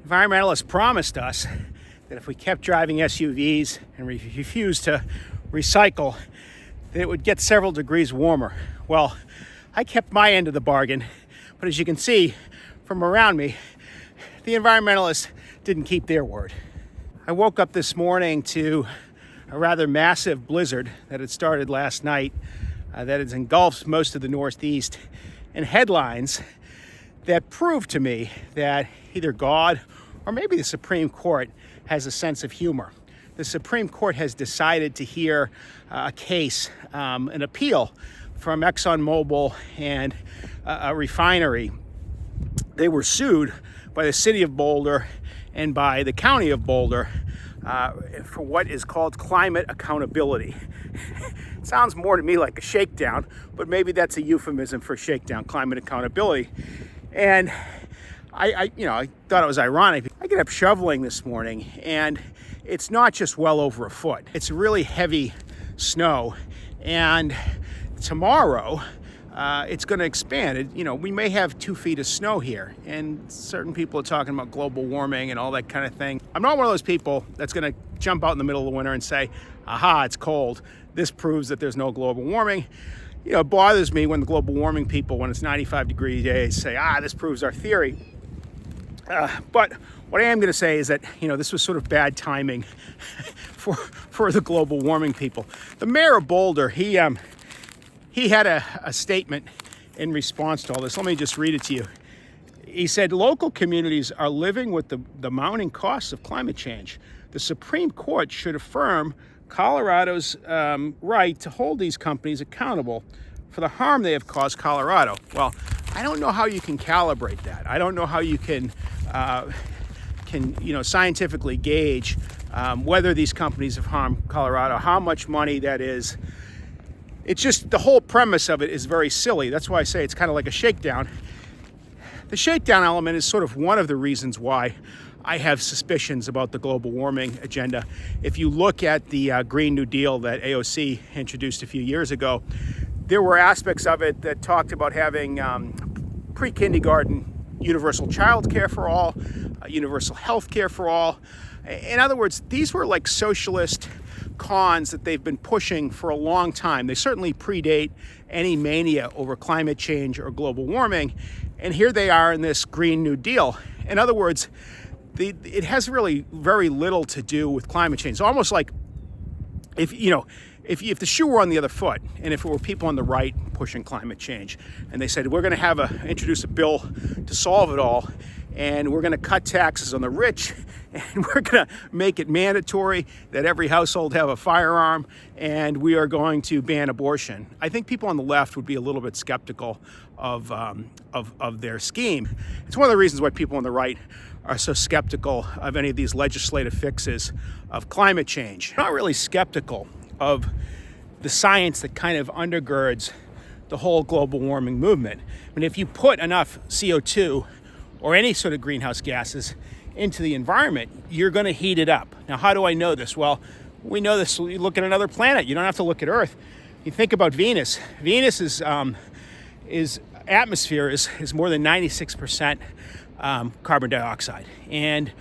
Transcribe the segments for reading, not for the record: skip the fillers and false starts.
Environmentalists promised us that if we kept driving SUVs and refused to recycle, that it would get several degrees warmer. Well, I kept my end of the bargain, but as you can see from around me, the environmentalists didn't keep their word. I woke up this morning to a rather massive blizzard that had started last night that has engulfed most of the Northeast, and headlines that prove to me that either God or maybe the Supreme Court has a sense of humor. The Supreme Court has decided to hear a case, an appeal from ExxonMobil and a refinery. They were sued by the city of Boulder and by the county of Boulder for what is called climate accountability. It sounds more to me like a shakedown, but maybe that's a euphemism for shakedown, climate accountability. And I thought it was ironic. I get up shoveling this morning, and it's not just well over a foot. It's really heavy snow, and tomorrow it's going to expand. We may have 2 feet of snow here, and certain people are talking about global warming and all that kind of thing. I'm not one of those people that's going to jump out in the middle of the winter and say, aha, it's cold. This proves that there's no global warming. It bothers me when the global warming people, when it's 95-degree days, say, this proves our theory. But what I am going to say is that, this was sort of bad timing for the global warming people. The mayor of Boulder, he had a statement in response to all this. Let me just read it to you. He said, local communities are living with the mounting costs of climate change. The Supreme Court should affirm Colorado's right to hold these companies accountable for the harm they have caused Colorado. Well, I don't know how you can calibrate that. I don't know how you can scientifically gauge whether these companies have harmed Colorado, how much money that is. It's just the whole premise of it is very silly. That's why I say it's kind of like a shakedown. The shakedown element is sort of one of the reasons why I have suspicions about the global warming agenda. If you look at the Green New Deal that AOC introduced a few years ago, there were aspects of it that talked about having pre-kindergarten universal child care for all, universal health care for all. In other words, these were like socialist cons that they've been pushing for a long time. They certainly predate any mania over climate change or global warming. And here they are in this Green New Deal. In other words, it has really very little to do with climate change. It's almost like if the shoe were on the other foot, and if it were people on the right pushing climate change, and they said, we're going to introduce a bill to solve it all, and we're going to cut taxes on the rich, and we're going to make it mandatory that every household have a firearm, and we are going to ban abortion. I think people on the left would be a little bit skeptical of their scheme. It's one of the reasons why people on the right are so skeptical of any of these legislative fixes of climate change. I'm not really skeptical of the science that kind of undergirds the whole global warming movement. I mean, if you put enough CO2 or any sort of greenhouse gases into the environment, you're going to heat it up. Now, how do I know this? Well, we know this. You look at another planet. You don't have to look at Earth. You think about Venus. Venus's atmosphere is more than 96% carbon dioxide. And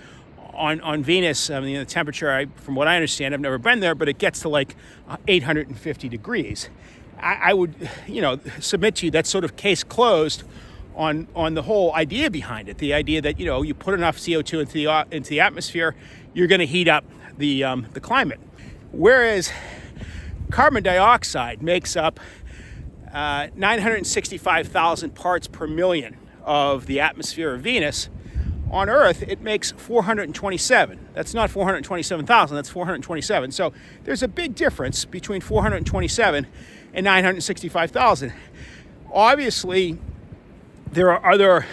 on Venus, the temperature, from what I understand, I've never been there, but it gets to like 850 degrees. I would, submit to you that's sort of case closed on the whole idea behind it. The idea that, you put enough CO2 into the atmosphere, you're going to heat up the climate. Whereas carbon dioxide makes up 965,000 parts per million of the atmosphere of Venus. On Earth, it makes 427. That's not 427,000, that's 427. So there's a big difference between 427 and 965,000. Obviously, there are other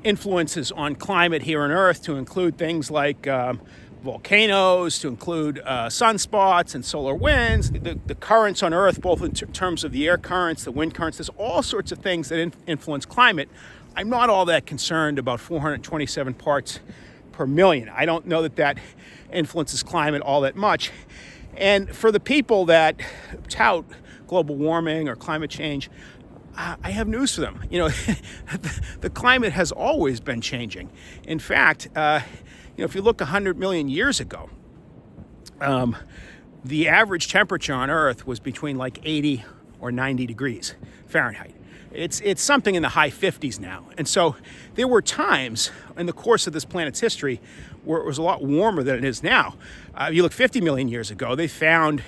influences on climate here on Earth, to include things like volcanoes, to include sunspots and solar winds, the currents on Earth, both in terms of the air currents, the wind currents. There's all sorts of things that influence climate. I'm not all that concerned about 427 parts per million. I don't know that influences climate all that much. And for the people that tout global warming or climate change, I have news for them. The climate has always been changing. In fact, if you look 100 million years ago, the average temperature on Earth was between like 80 or 90 degrees Fahrenheit. It's something in the high 50s now. And so there were times in the course of this planet's history where it was a lot warmer than it is now. You look 50 million years ago, they found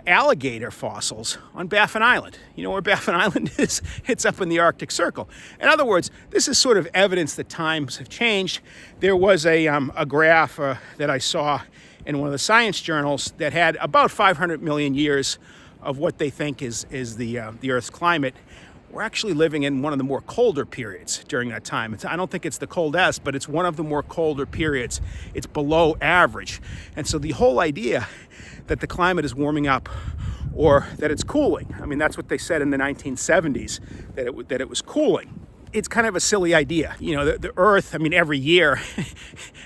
alligator fossils on Baffin Island. You know where Baffin Island is? It's up in the Arctic Circle. In other words, this is sort of evidence that times have changed. There was a graph that I saw in one of the science journals that had about 500 million years of what they think is the Earth's climate. We're actually living in one of the more colder periods during that time. I don't think it's the coldest, but it's one of the more colder periods. It's below average. And so the whole idea that the climate is warming up or that it's cooling, I mean, that's what they said in the 1970s, that it was cooling. It's kind of a silly idea. The Earth, I mean, every year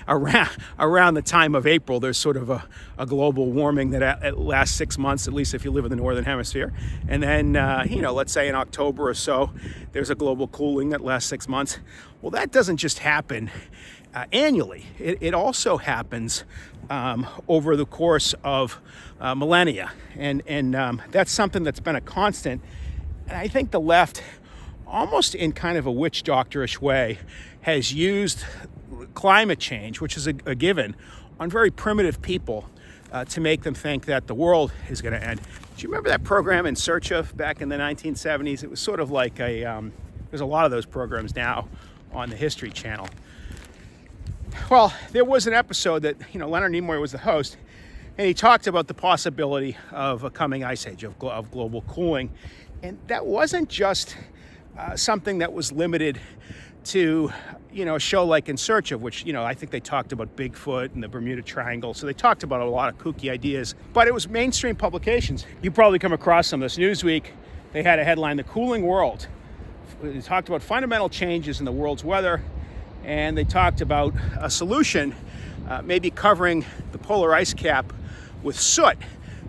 around the time of April, there's sort of a global warming that lasts 6 months, at least if you live in the Northern Hemisphere. And then, let's say in October or so, there's a global cooling that lasts 6 months. Well, that doesn't just happen annually. It also happens over the course of millennia. And that's something that's been a constant. And I think the left, almost in kind of a witch doctorish way, has used climate change, which is a given, on very primitive people to make them think that the world is going to end. Do you remember that program In Search Of back in the 1970s? It was sort of like there's a lot of those programs now on the History Channel. Well, there was an episode that, Leonard Nimoy was the host, and he talked about the possibility of a coming ice age, of global cooling. And that wasn't just something that was limited to, a show like In Search Of, which, I think they talked about Bigfoot and the Bermuda Triangle. So they talked about a lot of kooky ideas, but it was mainstream publications. You probably come across some of this. Newsweek, they had a headline, The Cooling World. They talked about fundamental changes in the world's weather, and they talked about a solution, maybe covering the polar ice cap with soot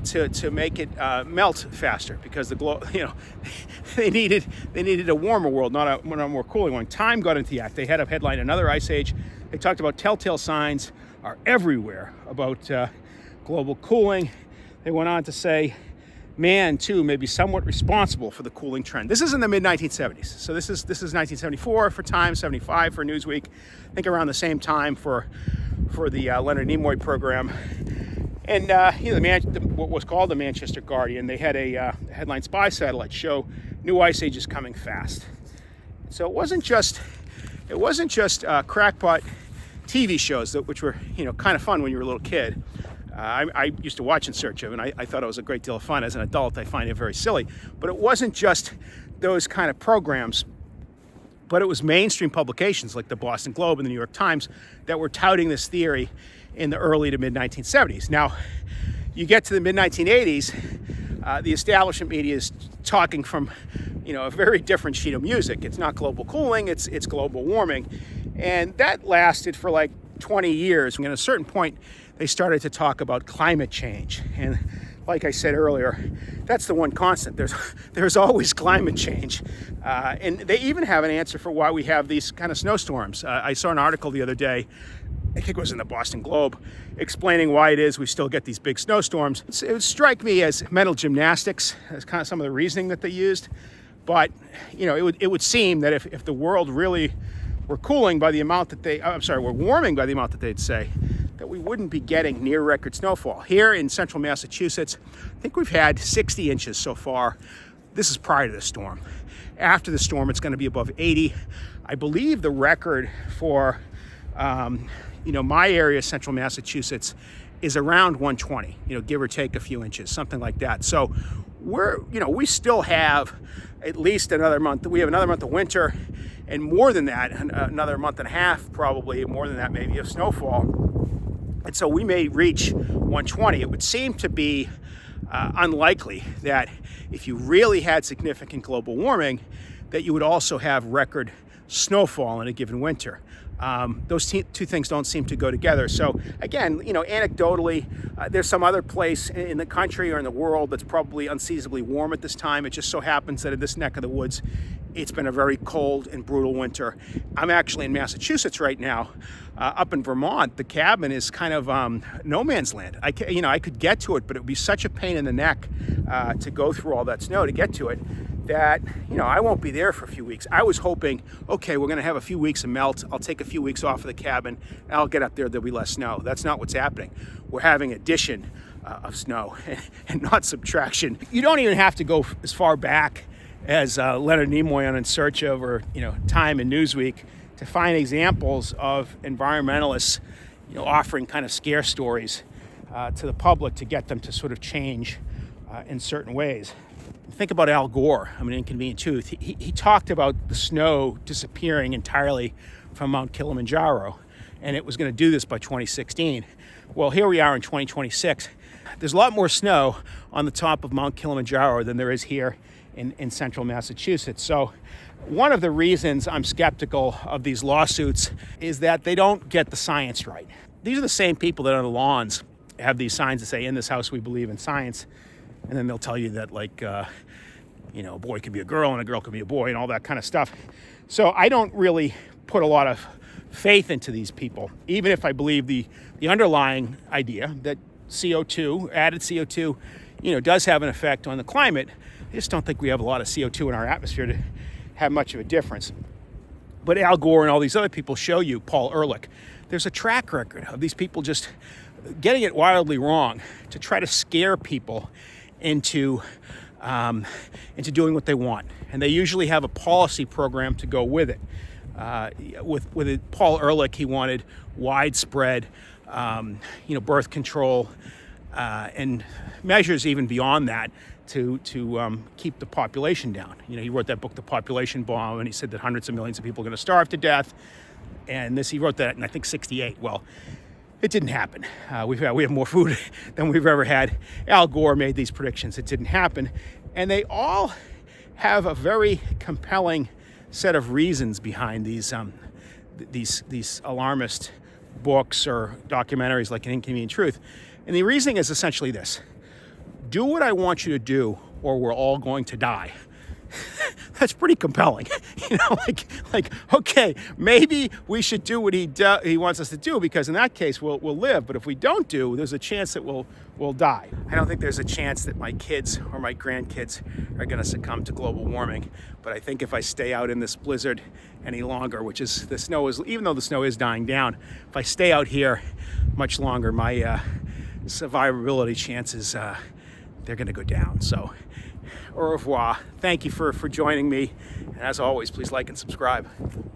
to make it melt faster, because they needed a warmer world, not a more cooling one. Time got into the act. They had a headline, Another Ice Age. They talked about telltale signs are everywhere about global cooling. They went on to say, man, too, may be somewhat responsible for the cooling trend. This is in the mid-1970s. So this is 1974 for Time, 75 for Newsweek. I think around the same time for the Leonard Nimoy program. And what was called the Manchester Guardian, they had a headline, Spy Satellites Show New Ice Age is Coming Fast. So it wasn't just crackpot TV shows, which were kind of fun when you were a little kid. I used to watch In Search Of, and I thought it was a great deal of fun. As an adult, I find it very silly. But it wasn't just those kind of programs, but it was mainstream publications like the Boston Globe and the New York Times that were touting this theory in the early to mid-1970s. Now, you get to the mid-1980s, the establishment media is talking from, a very different sheet of music. It's not global cooling, it's global warming. And that lasted for like 20 years. And at a certain point, they started to talk about climate change. And like I said earlier, that's the one constant. There's always climate change. And they even have an answer for why we have these kind of snowstorms. I saw an article the other day, I think it was in the Boston Globe, explaining why it is we still get these big snowstorms. It would strike me as mental gymnastics, as kind of some of the reasoning that they used. But, it would seem that if the world really were cooling by the amount that were warming by the amount that they'd say, that we wouldn't be getting near record snowfall. Here in central Massachusetts, I think we've had 60 inches so far. This is prior to the storm. After the storm, it's going to be above 80. I believe the record for my area, central Massachusetts, is around 120, give or take a few inches, something like that. So we still have at least another month. We have another month of winter, and more than that, another month and a half, probably more than that, maybe, of snowfall. And so we may reach 120. It would seem to be unlikely that if you really had significant global warming, that you would also have record snowfall in a given winter. Those two things don't seem to go together. So again, anecdotally, there's some other place in the country or in the world that's probably unseasonably warm at this time. It just so happens that in this neck of the woods, it's been a very cold and brutal winter. I'm actually in Massachusetts right now. Up in Vermont, the cabin is kind of no man's land. I could get to it, but it would be such a pain in the neck to go through all that snow to get to it, that I won't be there for a few weeks. I was hoping, okay, we're going to have a few weeks of melt. I'll take a few weeks off of the cabin, and I'll get up there. There'll be less snow. That's not what's happening. We're having addition of snow and not subtraction. You don't even have to go as far back as Leonard Nimoy on In Search of, or Time and Newsweek, to find examples of environmentalists offering kind of scare stories to the public to get them to sort of change in certain ways. Think about Al Gore. Inconvenient Truth. He talked about the snow disappearing entirely from Mount Kilimanjaro, and it was going to do this by 2016. Well, here we are in 2026. There's a lot more snow on the top of Mount Kilimanjaro than there is here in central Massachusetts. So one of the reasons I'm skeptical of these lawsuits is that they don't get the science right. These are the same people that on the lawns have these signs that say, "In this house we believe in science," and then they'll tell you that a boy could be a girl and a girl could be a boy and all that kind of stuff. So I don't really put a lot of faith into these people, even if I believe the underlying idea that added CO2, does have an effect on the climate. I just don't think we have a lot of CO2 in our atmosphere to have much of a difference. But Al Gore and all these other people show you, Paul Ehrlich, there's a track record of these people just getting it wildly wrong to try to scare people into doing what they want. And they usually have a policy program to go with it. With Paul Ehrlich, he wanted widespread, birth control and measures even beyond that to keep the population down. He wrote that book, The Population Bomb, and he said that hundreds of millions of people are going to starve to death. And he wrote that in, I think, 1968. Well, it didn't happen. We have more food than we've ever had. Al Gore made these predictions. It didn't happen. And they all have a very compelling set of reasons behind these alarmist books or documentaries like An Inconvenient Truth. And the reasoning is essentially this: do what I want you to do, or we're all going to die. That's pretty compelling. Okay, maybe we should do what he wants us to do, because in that case we'll live. But if we don't do, there's a chance that we'll die. I don't think there's a chance that my kids or my grandkids are going to succumb to global warming. But I think if I stay out in this blizzard any longer, which is even though the snow is dying down, if I stay out here much longer, my survivability chances they're going to go down. So, au revoir. Thank you for joining me. And as always, please like and subscribe.